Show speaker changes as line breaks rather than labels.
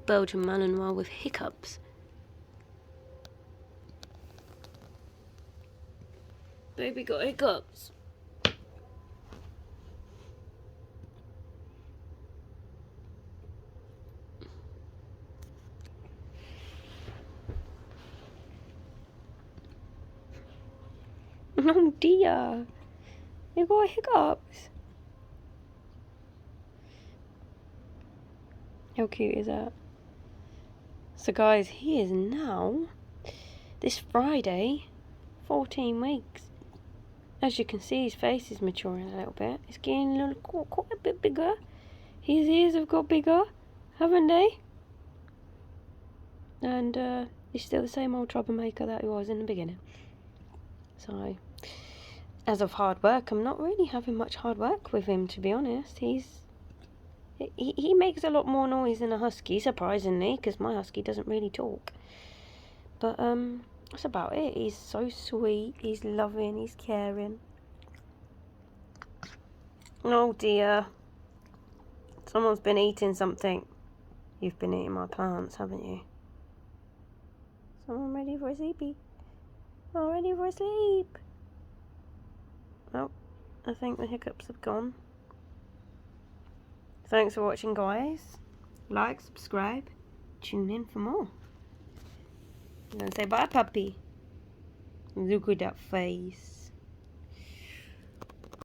Belgian Malinois with Hiccups. Baby got hiccups. Oh dear, you got hiccups. How cute is that? So guys, he is now, this Friday, 14 weeks. As you can see, his face is maturing a little bit. It's getting a little, quite a bit bigger. His ears have got bigger, haven't they? And he's still the same old troublemaker that he was in the beginning. So, as of hard work, I'm not really having much hard work with him, to be honest. He makes a lot more noise than a husky, surprisingly, because my husky doesn't really talk. But that's about it. He's so sweet, he's loving, he's caring. Oh dear. Someone's been eating something. You've been eating my plants, haven't you? Someone ready for a sleepy? Oh, ready for a sleep? Oh, I think the hiccups have gone. Thanks for watching, guys. Like, subscribe, tune in for more. And then say bye, puppy. Look at that face.